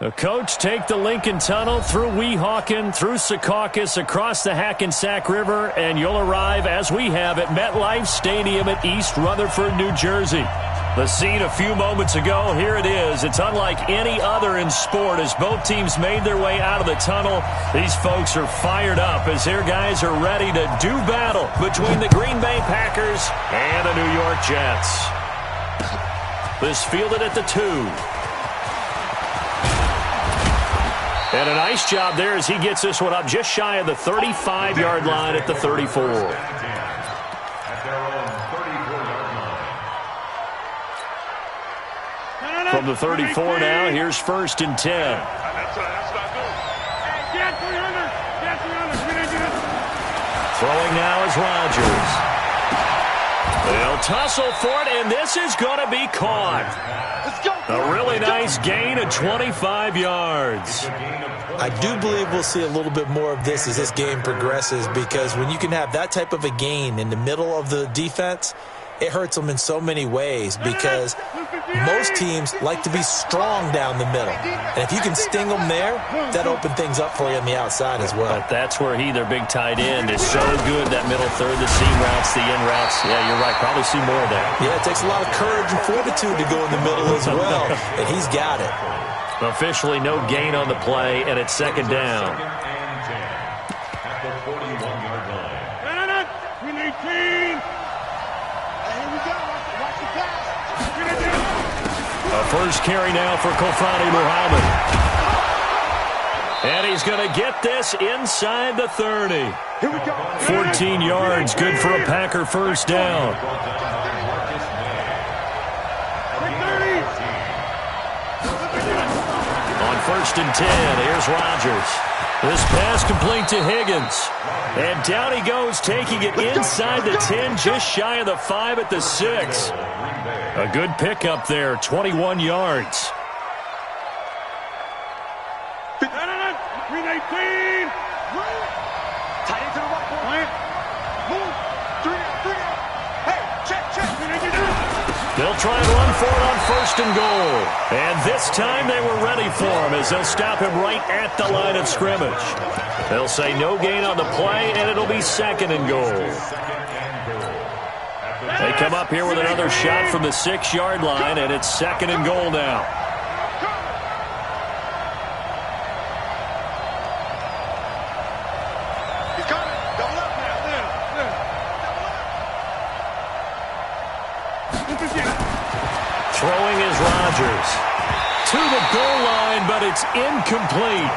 The coach take the Lincoln Tunnel through Weehawken, through Secaucus, across the Hackensack River, and you'll arrive, as we have, at MetLife Stadium at East Rutherford, New Jersey. The scene a few moments ago, here it is. It's unlike any other in sport as both teams made their way out of the tunnel. These folks are fired up as their guys are ready to do battle between the Green Bay Packers and the New York Jets. This fielded at the 2. And a nice job there as he gets this one up just shy of the 35-yard line at the 34. From the 34 now, here's 1st and 10. Throwing now is Rodgers. They'll tussle for it, and this is going to be caught. A really nice gain of 25 yards. I do believe we'll see a little bit more of this as this game progresses, because when you can have that type of a gain in the middle of the defense, it hurts them in so many ways, because most teams like to be strong down the middle. And if you can sting them there, that opens things up for you on the outside as well. But that's where their big tight end, is so good, that middle third, the seam routes, the in routes. Yeah, you're right. Probably see more of that. Yeah, it takes a lot of courage and fortitude to go in the middle as well, and he's got it. Officially no gain on the play, and it's 2nd down. A first carry now for Kofani Muhammad. And he's going to get this inside the 30. 14 yards, good for a Packer first down. On 1st and 10, here's Rodgers. This pass complete to Higgins. And down he goes, taking it inside the 10, just shy of the 5 at the 6. A good pickup there, 21 yards. They'll try and run for it on 1st and goal. And this time they were ready for him as they'll stop him right at the line of scrimmage. They'll say no gain on the play, and it'll be 2nd and goal. They come up here with another shot from the 6-yard line, and it's 2nd and goal now. He's coming. Double up now. Throwing is Rodgers. To the goal line, but it's incomplete.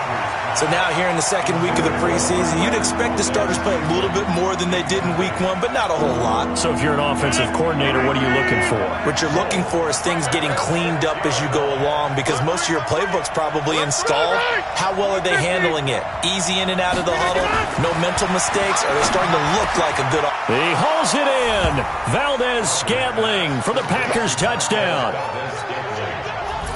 So now here in the 2nd week of the preseason, you'd expect the starters play a little bit more than they did in week 1, but not a whole lot. So if you're an offensive coordinator, what are you looking for? What you're looking for is things getting cleaned up as you go along, because most of your playbook's probably installed. How well are they handling it? Easy in and out of the huddle? No mental mistakes? Are they starting to look like a good... He hauls it in. Valdez-Scantling for the Packers touchdown.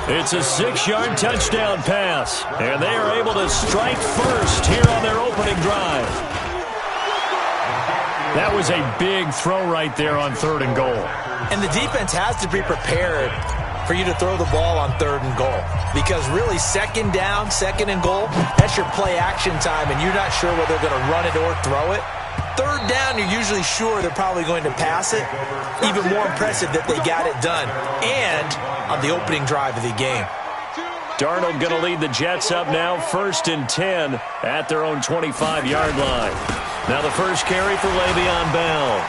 It's a 6-yard touchdown pass, and they are able to strike first here on their opening drive. That was a big throw right there on 3rd and goal. And the defense has to be prepared for you to throw the ball on 3rd and goal, because really 2nd down, 2nd and goal, that's your play action time, and you're not sure whether they're going to run it or throw it. 3rd down, you're usually sure they're probably going to pass it. Even more impressive that they got it done, and on the opening drive of the game. Darnold going to lead the Jets up now, 1st and 10 at their own 25-yard line. Now the first carry for Le'Veon Bell.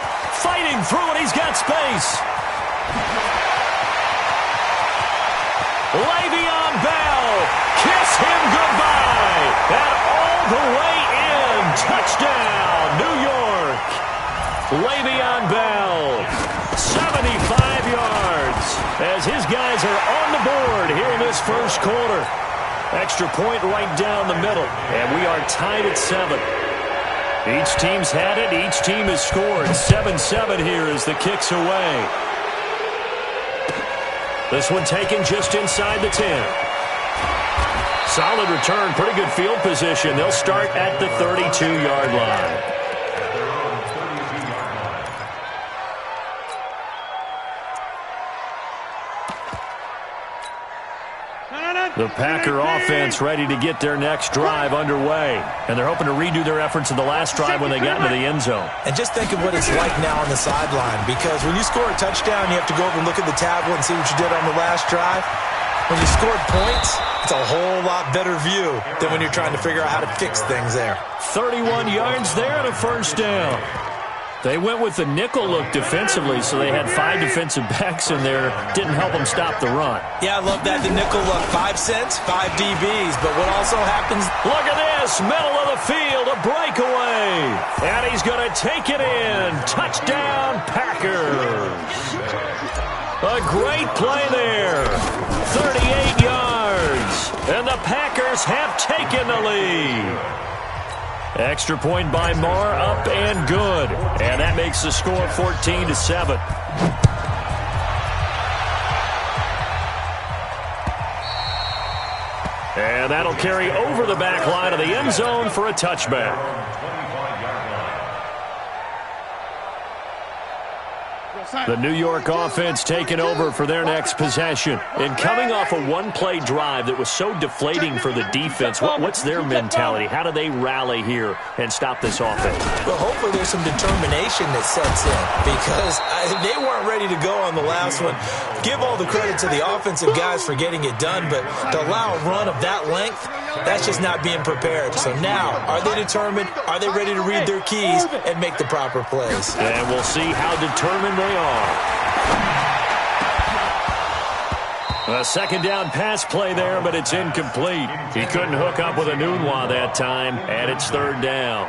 Fighting through it, he's got space. Le'Veon Bell, kiss him goodbye, and all the way in, touchdown, New York. Le'Veon Bell, 75 yards, as his guys are on the board here in this first quarter. Extra point right down the middle, and we are tied at 7. Each team's had it, each team has scored. 7-7 here as the kick's away. This one taken just inside the 10. Solid return, pretty good field position. They'll start at the 32-yard line. The Packer offense ready to get their next drive underway. And they're hoping to redo their efforts in the last drive when they got into the end zone. And just think of what it's like now on the sideline, because when you score a touchdown, you have to go over and look at the tablet and see what you did on the last drive. When you scored points, it's a whole lot better view than when you're trying to figure out how to fix things there. 31 yards there and a first down. They went with the nickel look defensively, so they had 5 defensive backs in there. Didn't help them stop the run. Yeah, I love that, the nickel look. 5 cents, 5 DBs. But what also happens... Look at this, middle of the field, a breakaway. And he's going to take it in. Touchdown, Packers. A great play there. 38 yards. And the Packers have taken the lead. Extra point by Marr, up and good. And that makes the score 14-7. And that'll carry over the back line of the end zone for a touchback. The New York offense taking over for their next possession. And coming off a one-play drive that was so deflating for the defense, what's their mentality? How do they rally here and stop this offense? Well, hopefully there's some determination that sets in, because they weren't ready to go on the last one. Give all the credit to the offensive guys for getting it done, but to allow a run of that length, that's just not being prepared. So now, are they determined? Are they ready to read their keys and make the proper plays? And we'll see how determined they are. A second down pass play there, but it's incomplete. He couldn't hook up with a Nunwa that time, and it's third down.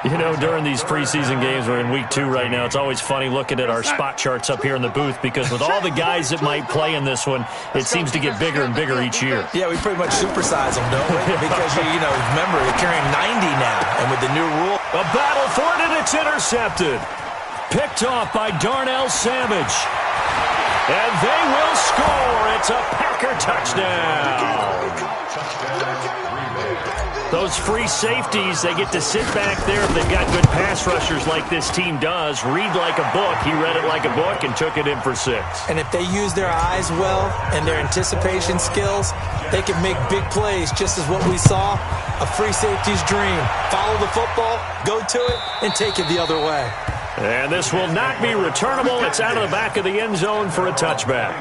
You know, during these preseason games, we're in week 2 right now, it's always funny looking at our spot charts up here in the booth, because with all the guys that might play in this one, it seems to get bigger and bigger each year. Yeah, we pretty much supersize them, don't we? Because, remember, they're carrying 90 now, and with the new rule. A battle for it, and it's intercepted. Picked off by Darnell Savage. And they will score. It's a Packer touchdown. Those free safeties, they get to sit back there if they've got good pass rushers like this team does. Read like a book. He read it like a book and took it in for 6. And if they use their eyes well and their anticipation skills, they can make big plays, just as what we saw. A free safety's dream. Follow the football, go to it, and take it the other way. And this will not be returnable. It's out of the back of the end zone for a touchback.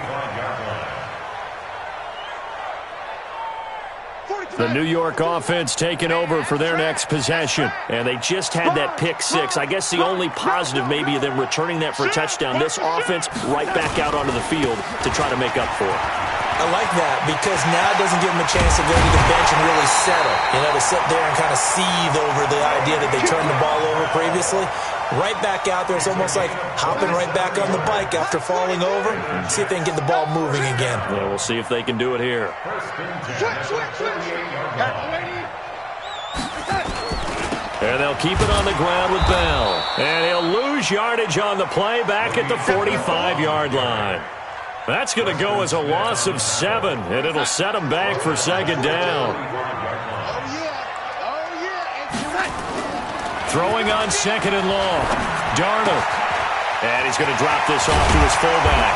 The New York offense taking over for their next possession. And they just had that pick 6. I guess the only positive maybe of them returning that for a touchdown. This offense right back out onto the field to try to make up for it. I like that, because now it doesn't give them a chance to go to the bench and really settle. To sit there and kind of seethe over the idea that they turned the ball over previously. Right back out there. It's almost like hopping right back on the bike after falling over. See if they can get the ball moving again. Yeah, we'll see if they can do it here. And they'll keep it on the ground with Bell. And he'll lose yardage on the play back at the 45-yard line. That's going to go as a loss of 7, and it'll set him back for second down. Throwing on second and long. Darnold. And he's going to drop this off to his fullback.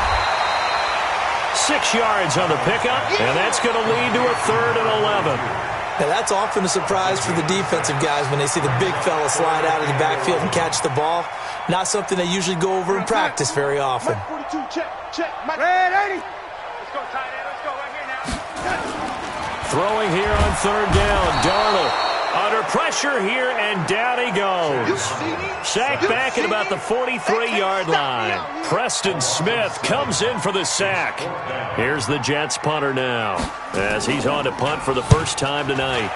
6 yards on the pickup, and that's going to lead to a 3rd and 11. Now, that's often a surprise for the defensive guys when they see the big fella slide out of the backfield and catch the ball. Not something they usually go over in practice very often. Ready. Let's go, tight end. Let's go right here now. Throwing here on 3rd down. Darnold under pressure here, and down he goes. Sacked back at about the 43-yard line. Preston Smith comes in for the sack. Here's the Jets punter now, as he's on to punt for the first time tonight.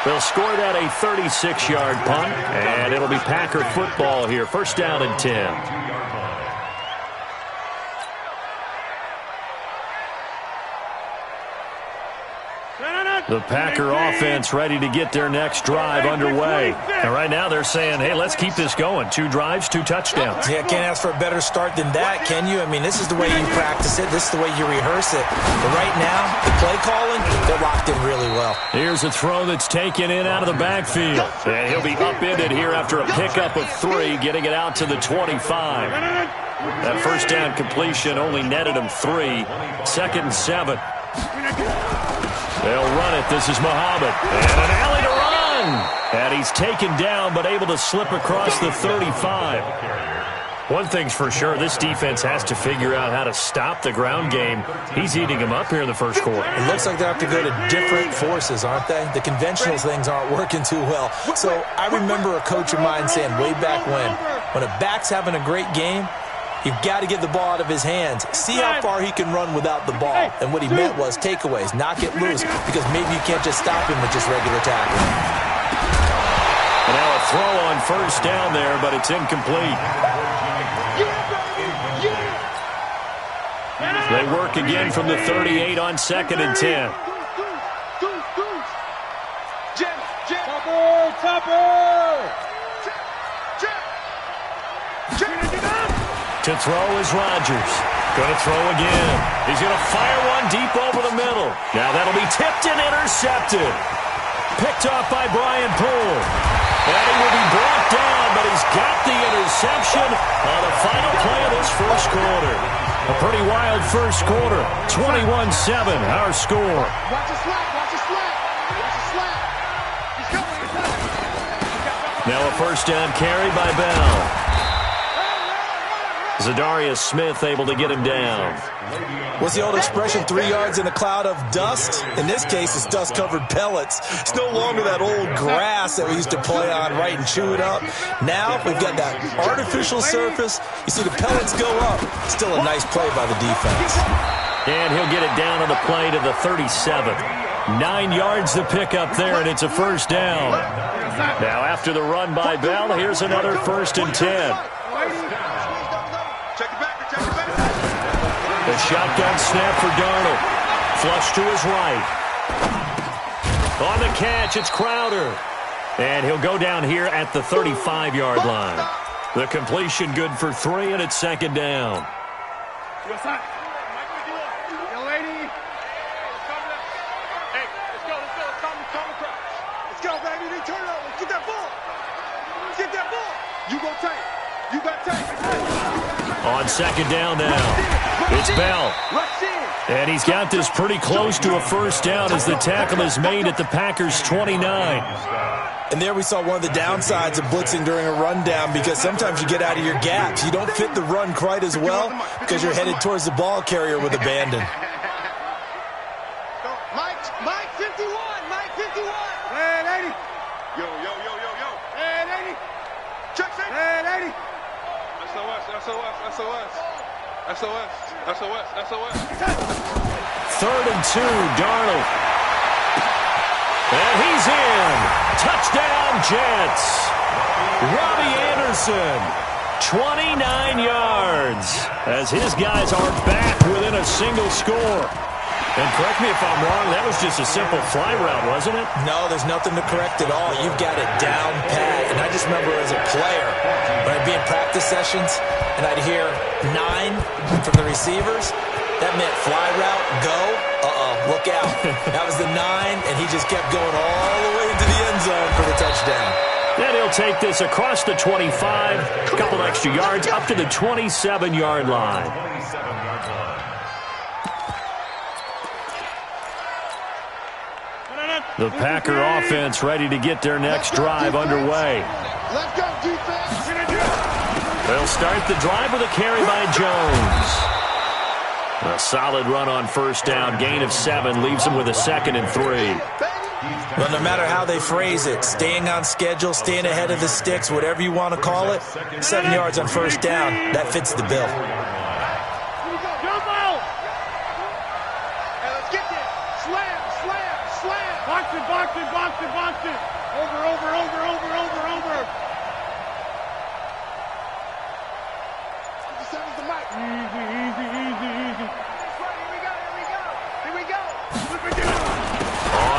They'll score that a 36-yard punt, and it'll be Packer football here. First down and 10. The Packer offense ready to get their next drive underway. And right now they're saying, hey, let's keep this going. 2 drives, 2 touchdowns. Yeah, can't ask for a better start than that, can you? I mean, this is the way you practice it. This is the way you rehearse it. But right now, the play calling, they're locked in really well. Here's a throw that's taken in out of the backfield. And he'll be upended here after a pickup of 3, getting it out to the 25. That first down completion only netted him 3. 2nd and 7. They'll run it. This is Muhammad. And an alley to run. And he's taken down but able to slip across the 35. One thing's for sure, this defense has to figure out how to stop the ground game. He's eating them up here in the first quarter. It looks like they have to go to different forces, aren't they? The conventional things aren't working too well. So I remember a coach of mine saying way back when a back's having a great game, you've got to get the ball out of his hands. See how far he can run without the ball. And what he meant was takeaways, knock it loose, because maybe you can't just stop him with just regular tackling. And now a throw on first down there, but it's incomplete. They work again from the 38 on 2nd and 10. To throw is Rodgers. Going to throw again. He's going to fire one deep over the middle. Now that'll be tipped and intercepted. Picked off by Brian Poole. And he will be brought down, but he's got the interception on the final play of this first quarter. A pretty wild first quarter. 21-7, our score. Watch the slap. Watch the slap. Watch the slap. He's coming. Now a first down carry by Bell. Zadarius Smith able to get him down. What's the old expression, 3 yards in a cloud of dust? In this case, it's dust-covered pellets. It's no longer that old grass that we used to play on, right, and chew it up. Now we've got that artificial surface. You see the pellets go up. Still a nice play by the defense. And he'll get it down on the play to the 37. 9 yards to pick up there, and it's a first down. Now after the run by Bell, here's another 1st and 10. The shotgun snap for Darnold. Flush to his right. On the catch, it's Crowder. And he'll go down here at the 35-yard line. The completion good for 3, and it's 2nd down. Let's go, baby. They turn it over. Get that ball. Get that ball. You go take. You got take. On 2nd down now. It's Bell. And he's got this pretty close to a first down as the tackle is made at the Packers' 29. And there we saw one of the downsides of blitzing during a rundown, because sometimes you get out of your gaps. You don't fit the run quite as well because you're headed towards the ball carrier with abandon. Mike 51. Mike 51. Man, 80. Yo. Man, 80. Check, man, 80. SOS. 3rd and 2, Darnold. And he's in. Touchdown, Jets. Robbie Anderson, 29 yards, as his guys are back within a single score. And correct me if I'm wrong, that was just a simple fly route, wasn't it? No, there's nothing to correct at all. You've got it down pat. And I just remember as a player, when I'd be in practice sessions, and I'd hear 9 from the receivers, that meant fly route, go, look out. That was the 9, and he just kept going all the way into the end zone for the touchdown. Then he'll take this across the 25, a couple extra yards, up to the 27-yard line. The Packer offense ready to get their next drive underway. Let's go, defense. They'll start the drive with a carry by Jones. A solid run on first down. Gain of 7 leaves them with a 2nd and 3. Well, no matter how they phrase it, staying on schedule, staying ahead of the sticks, whatever you want to call it, 7 yards on first down, that fits the bill. Box it. Over. 57's the mic. Easy. Here we go.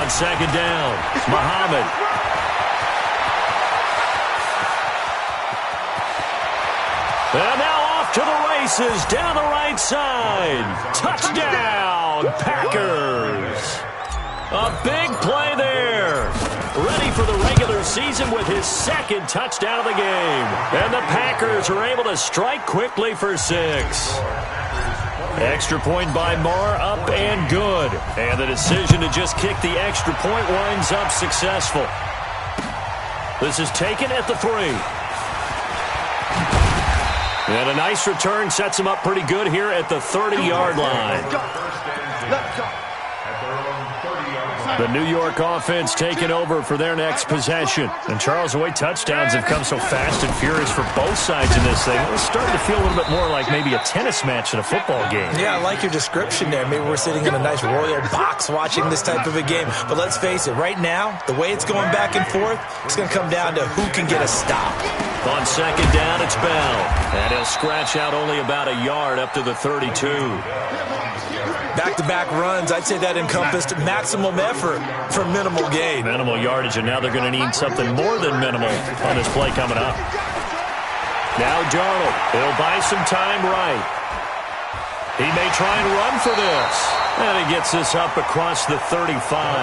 on second down. Muhammad. And now off to the races down the right side. Touchdown, Packers. A big play there. Ready for the regular season with his second touchdown of the game. And the Packers are able to strike quickly for 6. Extra point by Marr, up and good. And the decision to just kick the extra point winds up successful. This is taken at the 3. And a nice return sets him up pretty good here at the 30-yard line. The New York offense taking over for their next possession. And Charles, the way touchdowns have come so fast and furious for both sides in this thing, it's starting to feel a little bit more like maybe a tennis match than a football game. Yeah, I like your description there. Maybe we're sitting in a nice royal box watching this type of a game. But let's face it, right now, the way it's going back and forth, it's going to come down to who can get a stop. On second down, it's Bell. And he'll scratch out only about a yard up to the 32. Back-to-back runs, I'd say that encompassed maximum effort for minimal gain. Minimal yardage, and now they're going to need something more than minimal on this play coming up. Now Darnold, he'll buy some time right. He may try and run for this. And he gets this up across the 35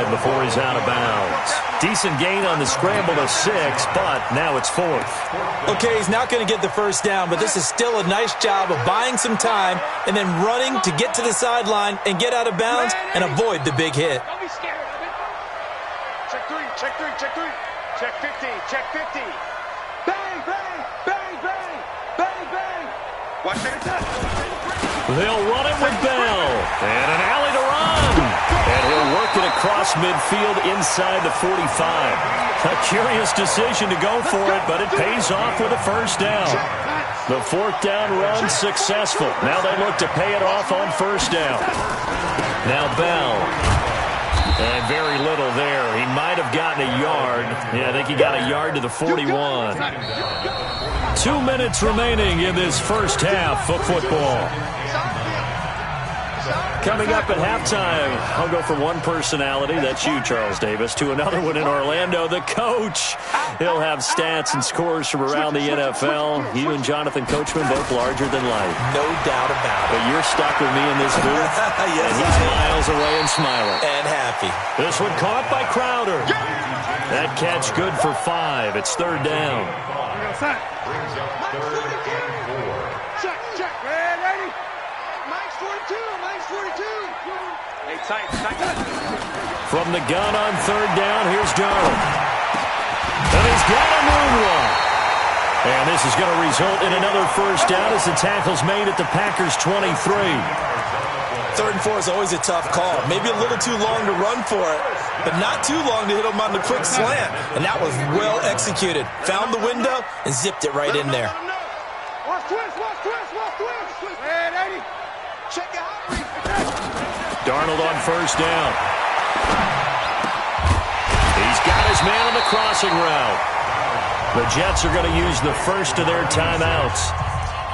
before he's out of bounds. Decent gain on the scramble to 6, but now it's 4th. Okay, he's not going to get the first down, but this is still a nice job of buying some time and then running to get to the sideline and get out of bounds and avoid the big hit. Don't be scared of it. Check 3, check 3, check 3. Check 50, check 50. Bang, bang, bang, bang, bang, bang. Watch it. They'll run it with Bell. And an alley to run. And he'll work it across midfield inside the 45. A curious decision to go for it, but it pays off with a first down. The 4th down run successful. Now they look to pay it off on first down. Now Bell. And very little there. He might have gotten a yard. Yeah, I think he got a yard to the 41. 2 minutes remaining in this first half of football. Coming up at halftime, I'll go from one personality, that's you, Charles Davis, to another one in Orlando, the coach. He'll have stats and scores from around the NFL. You and Jonathan Coachman, both larger than life. No doubt about it. But you're stuck with me in this booth. Yes, and he's miles away and smiling. And happy. This one caught by Crowder. That catch good for 5. It's 3rd down. Check, check. Red 80. Mike's 42. Mike's 42. Hey, tight, tight. From the gun on 3rd down, here's Darnold. And he's got a moonwalk. And this is going to result in another first down as the tackle's made at the Packers' 23. 3rd and 4 is always a tough call. Maybe a little too long to run for it, but not too long to hit him on the quick slant. And that was well executed. Found the window and zipped it right in there. Watch twist, watch twist, watch twist. Red 80. Check it out. Darnold on first down. He's got his man on the crossing route. The Jets are going to use the first of their timeouts,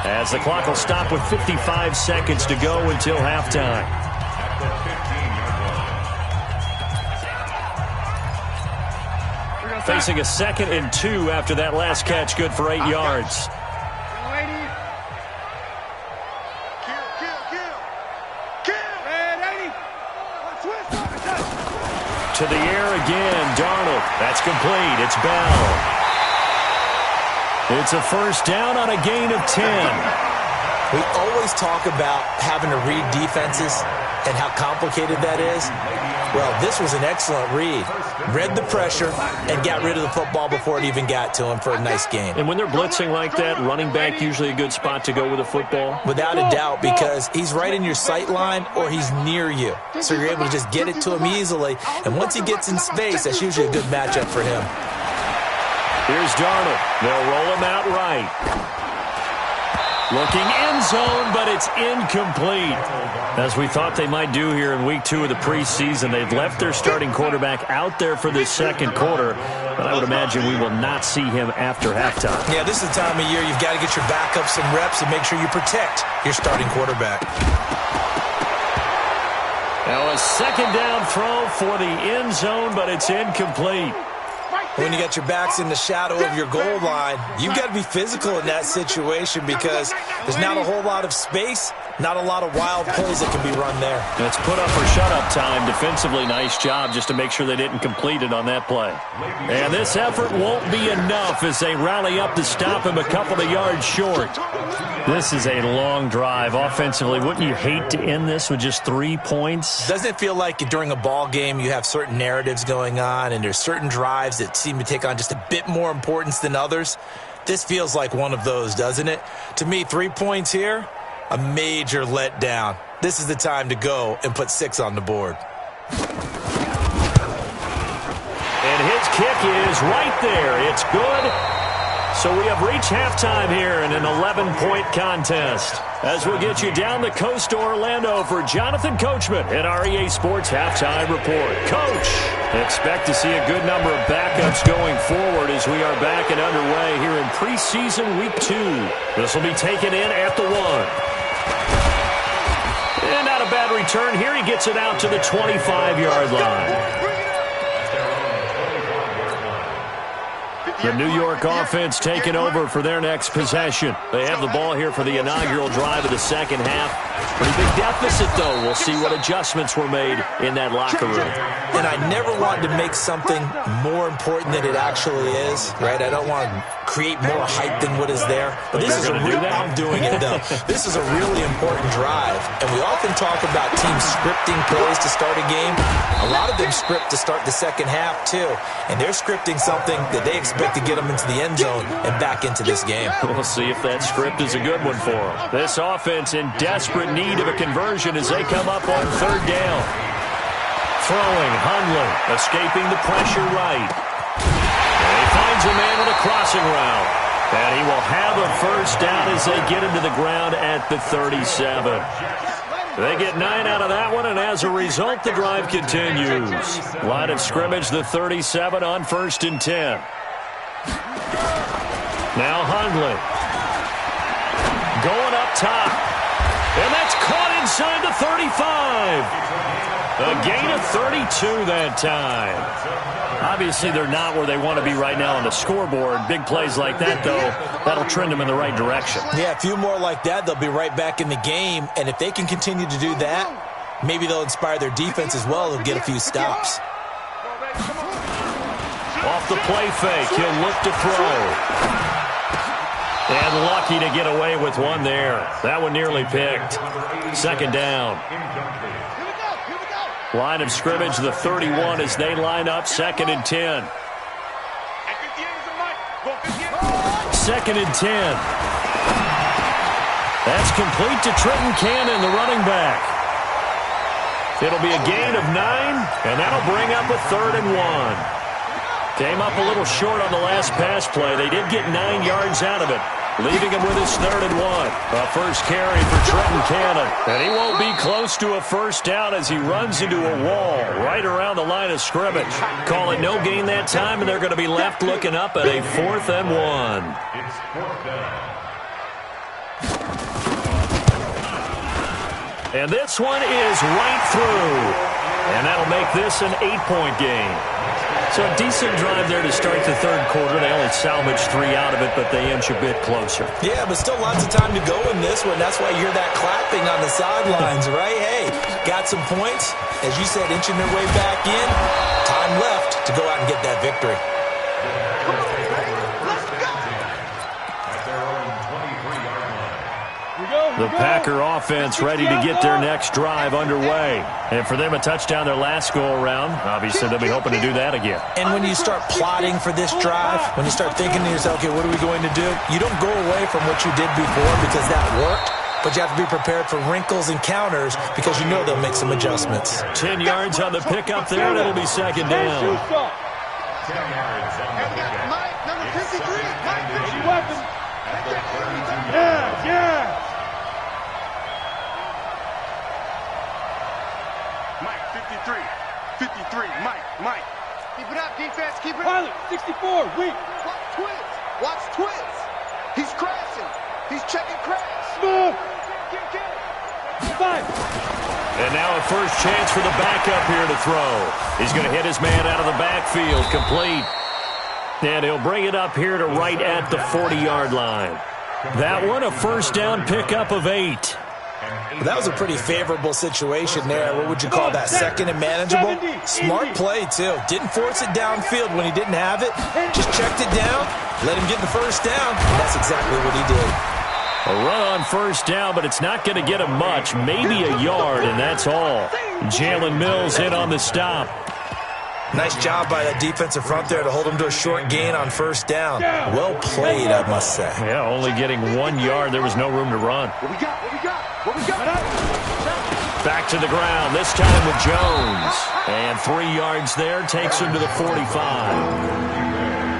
as the clock will stop with 55 seconds to go until halftime. Facing a 2nd and 2 after that last catch, good for 8 yards. To the air again, Darnold. That's complete. It's Bell. It's a first down on a gain of 10. We always talk about having to read defenses and how complicated that is. Well, this was an excellent read. Read the pressure and got rid of the football before it even got to him for a nice gain. And when they're blitzing like that, running back usually a good spot to go with the football? Without a doubt, because he's right in your sight line or he's near you. So you're able to just get it to him easily. And once he gets in space, that's usually a good matchup for him. Here's Darnold. They'll roll him out right. Looking end zone, but it's incomplete. As we thought they might do here in week 2 of the preseason, they've left their starting quarterback out there for this second quarter, but I would imagine we will not see him after halftime. Yeah, this is the time of year you've got to get your backup some reps and make sure you protect your starting quarterback. Now a second down throw for the end zone, but it's incomplete. When you got your backs in the shadow of your goal line, you've got to be physical in that situation because there's not a whole lot of space, not a lot of wild plays that can be run there. It's put up or shut up time. Defensively, nice job just to make sure they didn't complete it on that play. And this effort won't be enough as they rally up to stop him a couple of yards short. This is a long drive. Offensively, wouldn't you hate to end this with just 3 points? Doesn't it feel like during a ball game you have certain narratives going on and there's certain drives that seem to take on just a bit more importance than others? This feels like one of those, doesn't it? To me, 3 points here, a major letdown. This is the time to go and put 6 on the board. And his kick is right there. It's good. So we have reached halftime here in an 11-point contest. As we'll get you down the coast to Orlando for Jonathan Coachman at our EA Sports Halftime Report. Coach, expect to see a good number of backups going forward as we are back and underway here in preseason week 2. This will be taken in at the 1. And not a bad return here. He gets it out to the 25-yard line. The New York offense taking over for their next possession. They have the ball here for the inaugural drive of the second half. Pretty big deficit, though. We'll see what adjustments were made in that locker room. And I never wanted to make something more important than it actually is, right? I don't want to create more hype than what is there. But this is a real, I'm doing it, though. This is a really important drive. And we often talk about teams scripting plays to start a game. A lot of them script to start the second half, too. And they're scripting something that they expect to get them into the end zone and back into this game. We'll see if that script is a good one for them. This offense in desperate need of a conversion as they come up on third down. Throwing, Hundley, escaping the pressure right. And he finds a man with a crossing route. And he will have a first down as they get him to the ground at the 37. They get 9 out of that one, and as a result, the drive continues. Line of scrimmage, the 37 on 1st and 10. Now Hundley. Going up top. And that's caught inside the 35. A gain of 32 that time. Obviously, they're not where they want to be right now on the scoreboard. Big plays like that, though, that'll trend them in the right direction. Yeah, a few more like that, they'll be right back in the game. And if they can continue to do that, maybe they'll inspire their defense as well and get a few stops. Off the play fake, he'll look to throw. And lucky to get away with one there. That one nearly picked. Second down. Line of scrimmage, the 31 as they line up, 2nd and 10. 2nd and 10. That's complete to Trenton Cannon, the running back. It'll be a gain of 9, and that'll bring up a 3rd and 1. Came up a little short on the last pass play. They did get 9 yards out of it, leaving him with his 3rd and 1. A first carry for Trenton Cannon. And he won't be close to a first down as he runs into a wall right around the line of scrimmage. Call it no gain that time, and they're going to be left looking up at a 4th and 1. And this one is right through. And that'll make this an 8-point game. So a decent drive there to start the third quarter. They only salvaged 3 out of it, but they inch a bit closer. Yeah, but still lots of time to go in this one. That's why you hear that clapping on the sidelines, right? Hey, got some points. As you said, inching their way back in. Time left to go out and get that victory. The Packer offense ready to get their next drive underway. And for them, a touchdown their last go-around. Obviously, they'll be hoping to do that again. And when you start plotting for this drive, when you start thinking to yourself, okay, what are we going to do? You don't go away from what you did before because that worked. But you have to be prepared for wrinkles and counters because you know they'll make some adjustments. 10 yards on the pickup there, and it'll be second down. 10 yards on the pickup. Mike, number 53. Mike, 50 weapon. Yeah. Mike, 53, Mike. Keep it up, defense, keep it up. Pilot, 64, weak. Watch twins. He's crashing. He's checking crash. Move. Get. 5. And now a first chance for the backup here to throw. He's going to hit his man out of the backfield, complete. And he'll bring it up here to right at the 40-yard line. That one, a first down pickup of 8. That was a pretty favorable situation there. What would you call that? Second and manageable? Smart play, too. Didn't force it downfield when he didn't have it. Just checked it down, let him get the first down. That's exactly what he did. A run on first down, but it's not going to get him much. Maybe a yard, and that's all. Jalen Mills in on the stop. Nice job by that defensive front there to hold him to a short gain on first down. Well played, I must say. Yeah, only getting 1 yard. There was no room to run. What we got? What we got? What we got? Back to the ground, this time with Jones. And 3 yards there, takes him to the 45.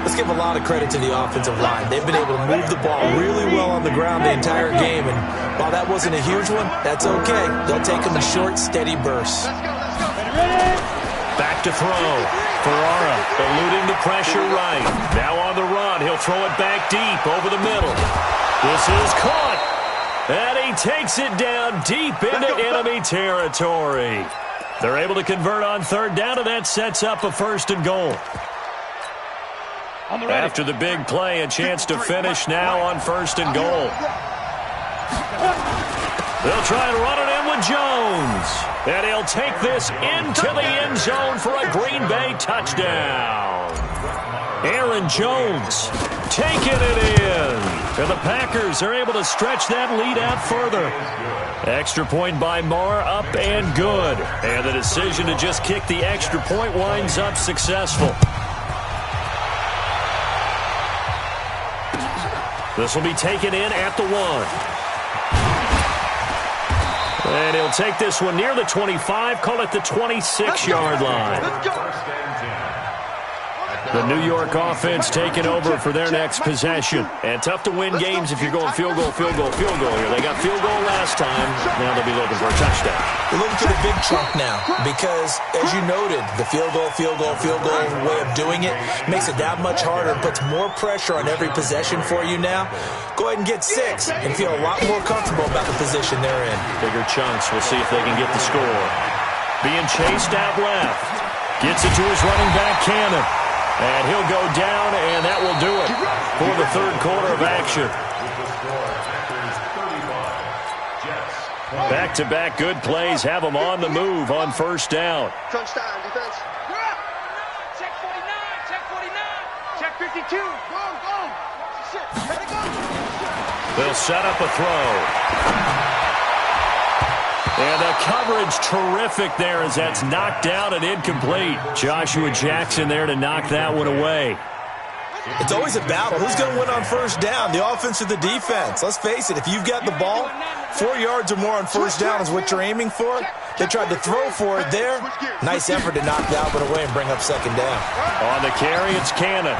Let's give a lot of credit to the offensive line. They've been able to move the ball really well on the ground the entire game. And while that wasn't a huge one, that's okay. They'll take them in short, steady bursts. Back to throw. Ferrara eluding the pressure right. Now on the run. He'll throw it back deep over the middle. This is caught. And he takes it down deep into enemy territory. They're able to convert on third down, and that sets up a first and goal. After the big play, a chance to finish now on first and goal. They'll try and run it in with Jones. And he'll take this into the end zone for a Green Bay touchdown. Aaron Jones taking it in. And the Packers are able to stretch that lead out further. Extra point by Marr, up and good. And the decision to just kick the extra point winds up successful. This will be taken in at the 1. And he'll take this one near the 25, call it the 26-yard line. The New York offense taking over for their next possession. And tough to win games if you're going field goal, field goal, field goal here. They got field goal last time. Now they'll be looking for a touchdown. They're looking for the big chunk now because, as you noted, the field goal way of doing it makes it that much harder, puts more pressure on every possession for you now. Go ahead and get 6 and feel a lot more comfortable about the position they're in. Bigger chunks. We'll see if they can get the score. Being chased out left. Gets it to his running back, Cannon. And he'll go down, and that will do it for the third quarter of action. Back-to-back good plays have them on the move on first down. Crunch time, defense. Check 49, check 49. Check 52. Go. Shit, let it go. They'll set up a throw. And the coverage terrific there as that's knocked down and incomplete. Joshua Jackson there to knock that one away. It's always a battle. Who's going to win on first down, the offense or the defense? Let's face it, if you've got the ball, 4 yards or more on first down is what you're aiming for. They tried to throw for it there. Nice effort to knock that one away and bring up second down. On the carry, it's Cannon.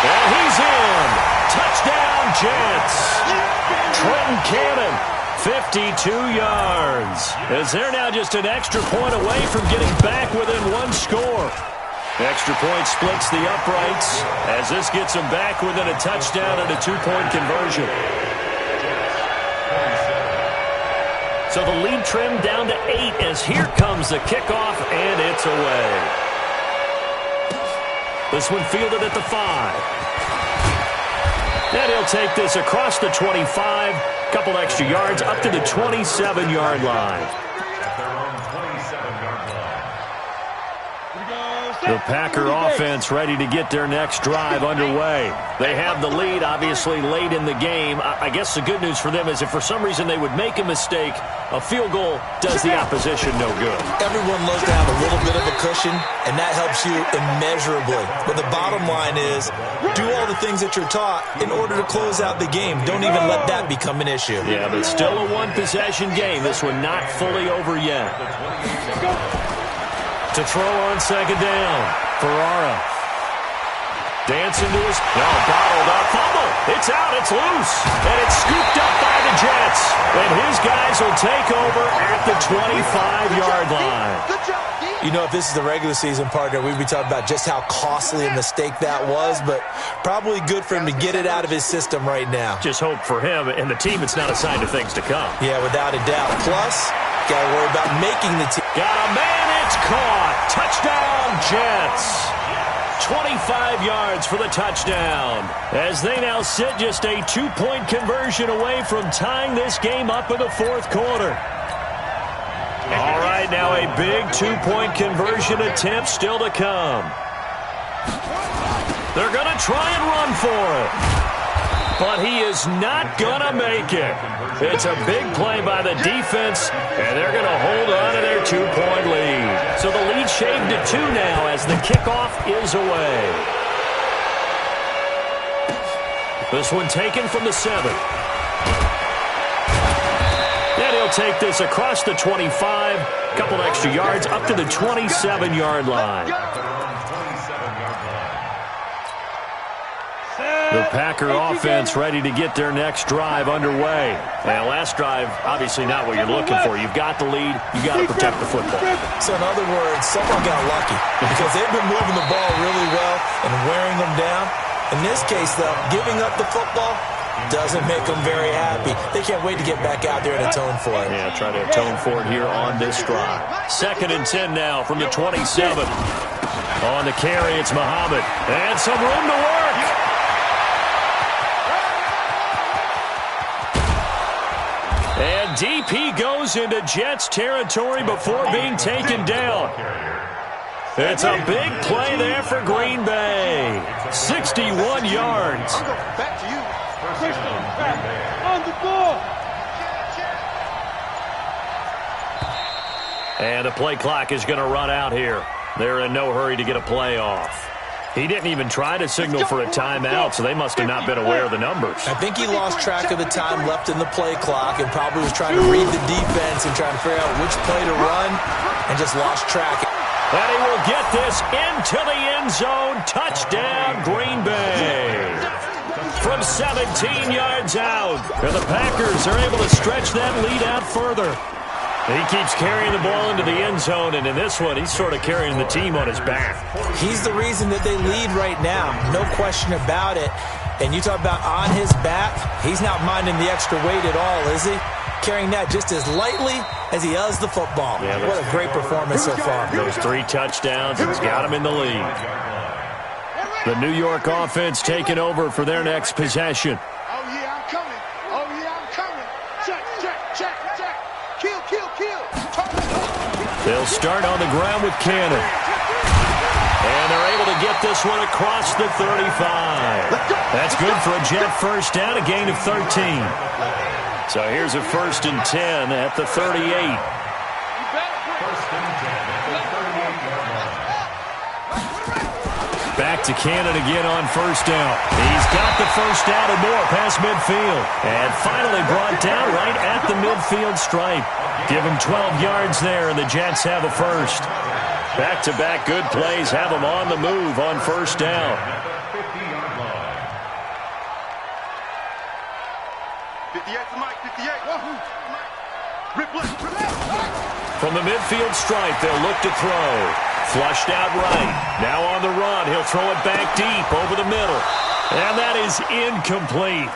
And he's in. Touchdown, Jets. Trenton Cannon, 52 yards. As they're now just an extra point away from getting back within 1 score. Extra point splits the uprights as this gets them back within a touchdown and a 2-point conversion. So the lead trimmed down to 8 as here comes the kickoff, and it's away. This one fielded at the 5. And he'll take this across the 25, couple extra yards, up to the 27-yard line. The Packer offense ready to get their next drive underway. They have the lead, obviously, late in the game. I guess the good news for them is if for some reason they would make a mistake, a field goal does the opposition no good. Everyone loves to have a little bit of a cushion, and that helps you immeasurably. But the bottom line is, do all the things that you're taught in order to close out the game. Don't even let that become an issue. Yeah, but still a one-possession game. This one not fully over yet. To throw on second down, Ferrara. Dancing to his, bottled up, fumble. It's out, it's loose. And it's scooped up by the Jets. And his guys Cowboys will take over at the 25-yard line. You know, if this is the regular season, partner, we'd be talking about just how costly a mistake that was, but probably good for him to get it out of his system right now. Just hope for him and the team it's not a sign of things to come. Yeah, without a doubt. Plus, got to worry about making the team. Got a man, it's caught. Touchdown, Jets. 25 yards for the touchdown, as they now sit just a 2-point conversion away from tying this game up in the fourth quarter. All right, now a big 2-point conversion attempt still to come. They're going to try and run for it, but he is not going to make it. It's a big play by the defense, and they're going to hold on to their 2-point lead. So the lead shaved to 2 now as the kickoff is away. This one taken from the 7. And he'll take this across the 25, a couple extra yards up to the 27-yard line. The Packer offense ready to get their next drive underway. And last drive, obviously not what you're looking for. You've got the lead. You've got to protect the football. So in other words, someone got lucky because they've been moving the ball really well and wearing them down. In this case, though, giving up the football doesn't make them very happy. They can't wait to get back out there and atone for it. Yeah, try to atone for it here on this drive. 2nd and 10 now from the 27. On the carry, it's Muhammad. And some room to work. And DP goes into Jets territory before being taken down. It's a big play there for Green Bay. 61 yards. Back to you. On the ball. And the play clock is going to run out here. They're in no hurry to get a play off. He didn't even try to signal for a timeout, so they must have not been aware of the numbers. I think he lost track of the time left in the play clock and probably was trying to read the defense and trying to figure out which play to run and just lost track. And he will get this into the end zone. Touchdown, Green Bay. From 17 yards out. And the Packers are able to stretch that lead out further. He keeps carrying the ball into the end zone, and in this one, he's sort of carrying the team on his back. He's the reason that they lead right now. No question about it. And you talk about on his back, he's not minding the extra weight at all, is he? Carrying that just as lightly as he does the football. Yeah, what a great performance so far. Those 3 touchdowns, he's got him in the lead. The New York offense taking over for their next possession. Oh, yeah, I'm coming. Oh, yeah, I'm coming. Check, check, check, check. Kill, kill, kill. They'll start on the ground with Cannon. And they're able to get this one across the 35. That's good for a Jet first down, a gain of 13. So here's a 1st and 10 at the 38. Back to Cannon again on 1st down. He's got the 1st down and more past midfield. And finally brought down right at the midfield stripe. Give him 12 yards there, and the Jets have a 1st. Back-to-back good plays have them on the move on 1st down. 58 for Mike, 58. Wahoo! Rip left. From the midfield stripe, they'll look to throw. Flushed out right. Now on the run. He'll throw it back deep over the middle. And that is incomplete.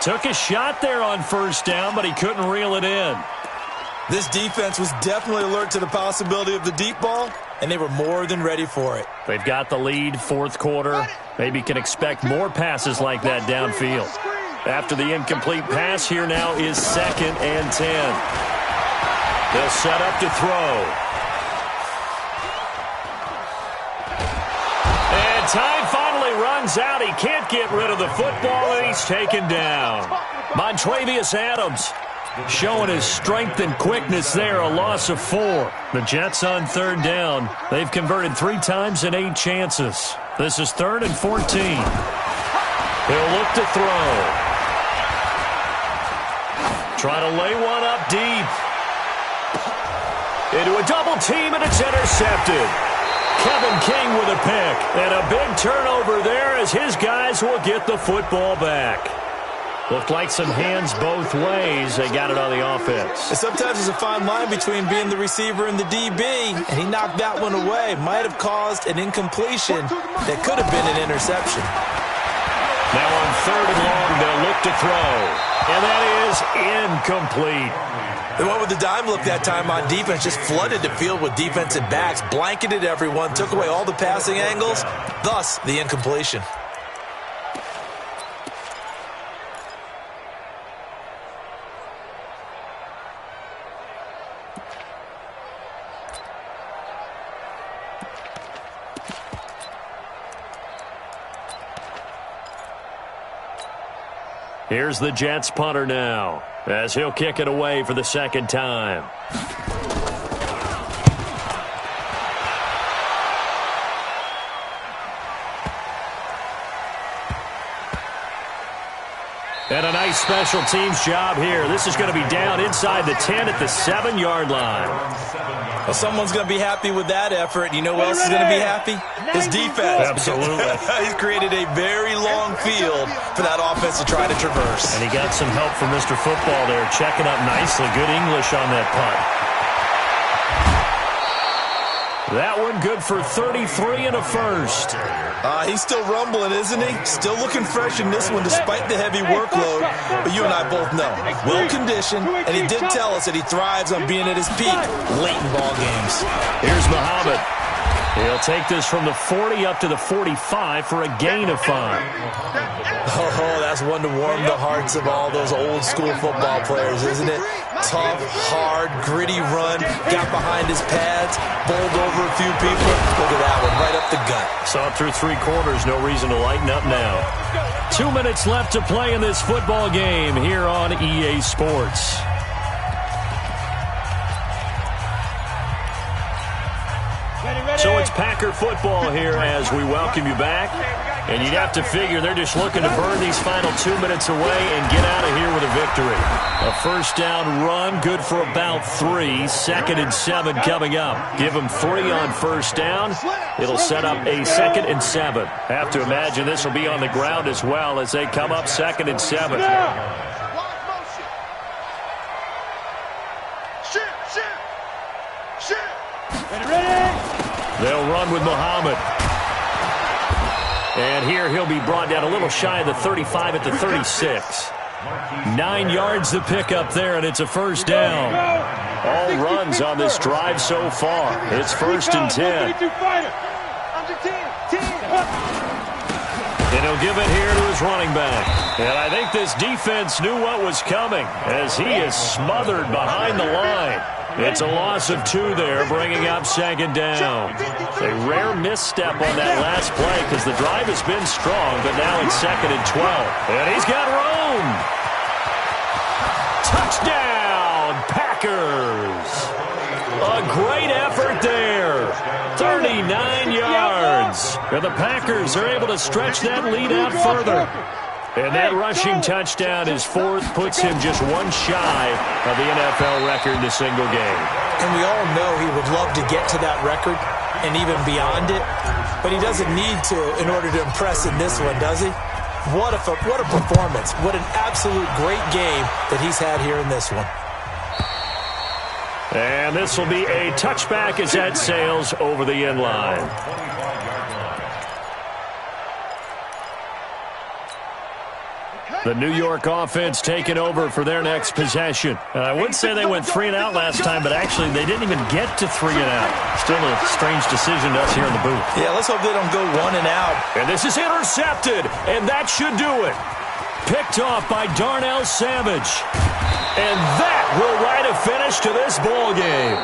Took a shot there on 1st down, but he couldn't reel it in. This defense was definitely alert to the possibility of the deep ball, and they were more than ready for it. They've got the lead, 4th quarter. Maybe can expect more passes like that downfield. After the incomplete pass, here now is 2nd and 10. They'll set up to throw. And time finally runs out. He can't get rid of the football, and he's taken down. Montrevious Adams showing his strength and quickness there, a loss of 4. The Jets on 3rd down. They've converted 3 times in 8 chances. This is 3rd and 14. He'll look to throw. Try to lay one up deep. Into a double team, and it's intercepted. Kevin King with a pick. And a big turnover there as his guys will get the football back. Looked like some hands both ways. They got it on the offense. And sometimes there's a fine line between being the receiver and the DB, and he knocked that one away. Might have caused an incompletion that could have been an interception. Now on 3rd and long, they'll look to throw. And that is incomplete. They went with the dime look that time on defense, just flooded the field with defensive backs, blanketed everyone, took away all the passing angles, thus the incompletion. Here's the Jets punter now, as he'll kick it away for the second time. And a nice special teams job here. This is going to be down inside the 10 at the 7-yard line. Well, someone's going to be happy with that effort. You know who else is going to be happy? His defense. Absolutely. He's created a very long field for that offense to try to traverse. And he got some help from Mr. Football there, checking up nicely. Good English on that punt. That one good for 33 and a first. He's still rumbling, isn't he? Still looking fresh in this one despite the heavy workload. But you and I both know, well-conditioned, and he did tell us that he thrives on being at his peak late in ball games. Here's Muhammad. He'll take this from the 40 up to the 45 for a gain of 5. Oh, that's one to warm the hearts of all those old-school football players, isn't it? Tough, hard, gritty run, got behind his pads, bowled over a few people. Look at that one, right up the gut. Saw it through 3 quarters, no reason to lighten up now. 2 minutes left to play in this football game here on EA Sports. So it's Packer football here as we welcome you back. And you'd have to figure they're just looking to burn these final 2 minutes away and get out of here with a victory. A first down run, good for about 3. 2nd and 7 coming up. Give them 3 on first down. It'll set up a 2nd and 7. Have to imagine this will be on the ground as well as they come up 2nd and 7. They'll run with Muhammad. And here he'll be brought down a little shy of the 35 at the 36. 9 yards to pick up there, and it's a first down. All runs on this drive so far. It's 1st and 10. And he'll give it here to his running back. And I think this defense knew what was coming as he is smothered behind the line. It's a loss of 2 there, bringing up 2nd down. A rare misstep on that last play because the drive has been strong, but now it's 2nd and 12. And he's got room. Touchdown, Packers. A great effort there. 39 yards. And the Packers are able to stretch that lead out further. And that rushing touchdown is 4th, puts him just 1 shy of the NFL record in a single game. And we all know he would love to get to that record and even beyond it, but he doesn't need to in order to impress in this one, does he? What a performance. What an absolute great game that he's had here in this one. And this will be a touchback as that sails over the end line. The New York offense taking over for their next possession. I would say they went 3 and out last time, but actually they didn't even get to 3 and out. Still a strange decision to us here in the booth. Yeah, let's hope they don't go 1 and out. And this is intercepted, and that should do it. Picked off by Darnell Savage. And that will write a finish to this ball game.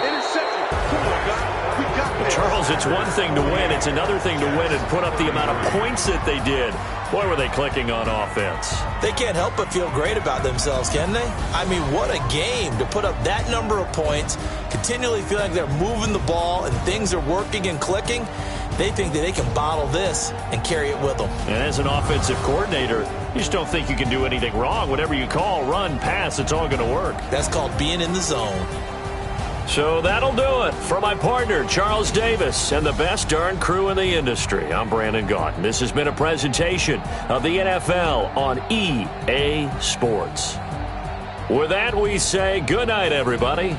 Charles, it's one thing to win. It's another thing to win and put up the amount of points that they did. Boy, were they clicking on offense. They can't help but feel great about themselves, can they? I mean, what a game to put up that number of points, continually feeling like they're moving the ball and things are working and clicking. They think that they can bottle this and carry it with them. And as an offensive coordinator, you just don't think you can do anything wrong. Whatever you call, run, pass, it's all going to work. That's called being in the zone. So that'll do it. For my partner, Charles Davis, and the best darn crew in the industry, I'm Brandon Gaudin. This has been a presentation of the NFL on EA Sports. With that, we say good night, everybody.